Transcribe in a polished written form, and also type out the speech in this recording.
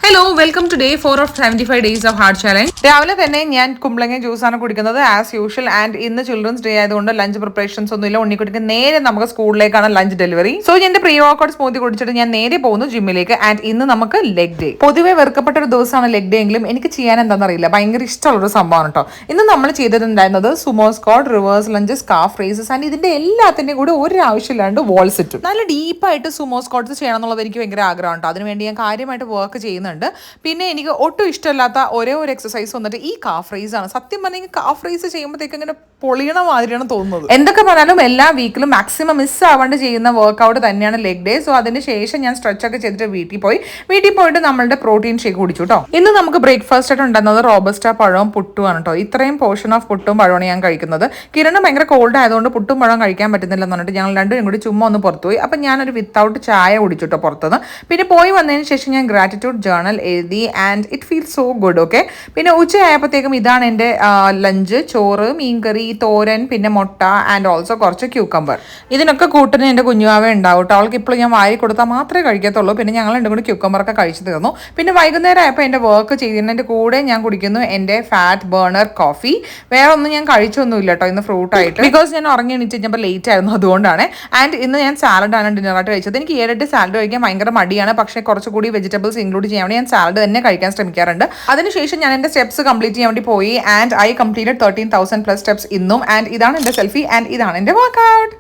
Hello welcome to day 4 of 75 days of hard challenge. രാവിലെ തന്നെ ഞാൻ കുമ്പളങ്ങ ജ്യൂസാണ് കുടിക്കുന്നത് ആസ് യൂഷ്വൽ. ആൻഡ് ഇന്ന് ചിൽഡ്രൻസ് ഡേ ആയതുകൊണ്ട് ലഞ്ച് പ്രിപ്പറേഷൻസ് ഒന്നും ഇല്ല. ഉണ്ണിക്കുട്ടിക്ക് നേരെ നമുക്ക് സ്കൂളിലേക്കാണ് ലഞ്ച് ഡെലിവറി. സോ എന്റെ പ്രീ വർക്കൗട്ട് സ്മൂത്തി കുടിച്ചിട്ട് ഞാൻ നേരെ പോകുന്നു ജിമ്മിലേക്ക്. ആൻഡ് ഇന്ന് നമുക്ക് ലെഗ് ഡേ. പൊതുവെ വെറുക്കപ്പെട്ട ഒരു ദിവസമാണ് ലെഗ് ഡേ എങ്കിലും എനിക്ക് ചെയ്യാൻ എന്താണെന്നറിയില്ല, ഭയങ്കര ഇഷ്ടമുള്ളൊരു സംഭവമാണ് കേട്ടോ. ഇന്ന് നമ്മൾ ചെയ്തിട്ടുണ്ടായിരുന്നത് sumo squad, reverse lunges, calf races and ഇതിന്റെ എല്ലാത്തിന്റെയും കൂടെ ഒരു ആവശ്യമില്ലാണ്ട് വാൾ സിറ്റും. നല്ല ഡീപ്പായിട്ട് സുമോ സ്ക്വാഡ്സ് ചെയ്യണം എന്നുള്ളത് എനിക്ക് ഭയങ്കര ആഗ്രഹം കേട്ടോ. അതിനുവേണ്ടി ഞാൻ കാര്യമായിട്ട് വർക്ക് ചെയ്യുന്നുണ്ട്. പിന്നെ എനിക്ക് ഒട്ടും ഇഷ്ടമില്ലാത്ത ഒരേ ഒരു എക്സസൈസ് വന്നിട്ട് ഈ കാഫ് റൈസ് ആണ്. സത്യം പറഞ്ഞാൽ കാഫ് റൈസ് ചെയ്യുമ്പോഴത്തേക്ക് ഇങ്ങനെ പൊളിയണ മാതിരിയാണ് തോന്നുന്നത്. എന്തൊക്കെ പറഞ്ഞാലും എല്ലാ വീക്കിലും മാക്സിമം മിസ് ആവാണ്ട് ചെയ്യുന്ന വർക്കൗട്ട് തന്നെയാണ് ലെഗ് ഡേ. സോ അതിന് ശേഷം ഞാൻ സ്ട്രെച്ച് ഒക്കെ ചെയ്തിട്ട് വീട്ടിൽ പോയിട്ട് നമ്മളുടെ പ്രോട്ടീൻ ഷേക്ക് കുടിച്ചു കേട്ടോ. ഇന്ന് നമുക്ക് ബ്രേക്ക്ഫാസ്റ്റ് ആയിട്ട് ഉണ്ടാകുന്നത് റോബസ്റ്റ പഴവും പുട്ടുമാണ് കേട്ടോ. ഇത്രയും പോർഷൻ ഓഫ് പുട്ടും പഴമാണ് ഞാൻ കഴിക്കുന്നത്. കിരണ് ഭയങ്കര കോൾഡ് ആയതുകൊണ്ട് പുട്ടും പഴവും കഴിക്കാൻ പറ്റുന്നില്ല എന്ന് പറഞ്ഞിട്ട് ഞങ്ങൾ രണ്ടും കൂടി ചുമ്മാ ഒന്ന് പുറത്തു പോയി. അപ്പം ഞാനൊരു വിത്തൗട്ട് ചായ കുടിച്ചു കേട്ടോ പുറത്തുനിന്ന്. പിന്നെ പോയി വന്നതിന് ശേഷം ഞാൻ ഗ്രാറ്റിറ്റ്യൂഡ് ജേർണൽ എഴുതി and it feel so good. Okay, പിന്നെ ഉച്ചയായപ്പോഴത്തേക്കും ഇതാണ് എൻ്റെ ലഞ്ച്. ചോറ്, മീൻകറി, തോരൻ, പിന്നെ മുട്ട ആൻഡ് ഓൾസോ കുറച്ച് ക്യൂക്കമ്പർ. ഇതിനൊക്കെ കൂട്ടിന് എൻ്റെ കുഞ്ഞുവാവേ ഉണ്ടാവും കേട്ടോ. അവൾക്ക് ഇപ്പോൾ ഞാൻ വാരി കൊടുത്താൽ മാത്രമേ കഴിക്കത്തുള്ളൂ. പിന്നെ ഞങ്ങൾ രണ്ടും കൂടി ക്യൂക്കമ്പറൊക്കെ കഴിച്ചു തീർന്നു. പിന്നെ വൈകുന്നേരം ആയപ്പോൾ എൻ്റെ വർക്ക് ചെയ്യുന്നതിൻ്റെ കൂടെ ഞാൻ കുടിക്കുന്നു എൻ്റെ ഫാറ്റ് ബേണർ കോഫി. വേറെ ഒന്നും ഞാൻ കഴിച്ചൊന്നുമില്ല കേട്ടോ ഇന്ന് ഫ്രൂട്ടായിട്ട്, ബിക്കോസ് ഞാൻ ഉറങ്ങി എണീറ്റ് കഴിഞ്ഞപ്പോൾ ലേറ്റ് ആയിരുന്നു, അതുകൊണ്ടാണ്. ആൻഡ് ഇന്ന് ഞാൻ സാലഡാണ് ഡിന്നറായിട്ട് കഴിച്ചത്. എനിക്ക് 7-8 സാലഡ് കഴിക്കാൻ ഭയങ്കര മടിയാണ്, പക്ഷേ കുറച്ചുകൂടി വെജിറ്റബിൾസ് ഇൻക്ലൂഡ് ചെയ്യാൻ വേണ്ടി ഞാൻ സാലഡ് തന്നെ കഴിക്കാൻ ശ്രമിക്കാറുണ്ട്. അതിനുശേഷം ഞാൻ എൻ്റെ സ്റ്റെപ്സ് കംപ്ലീറ്റ് ചെയ്യാൻ വേണ്ടി പോയി. ആൻഡ് ഐ കംപ്ലീറ്റഡ് 13,000+ സ്റ്റെപ്സ് ഇന്നും. ആൻഡ് ഇതാണ് എൻ്റെ സെൽഫി ആൻഡ് ഇതാണ് എൻ്റെ വർക്കൗട്ട്.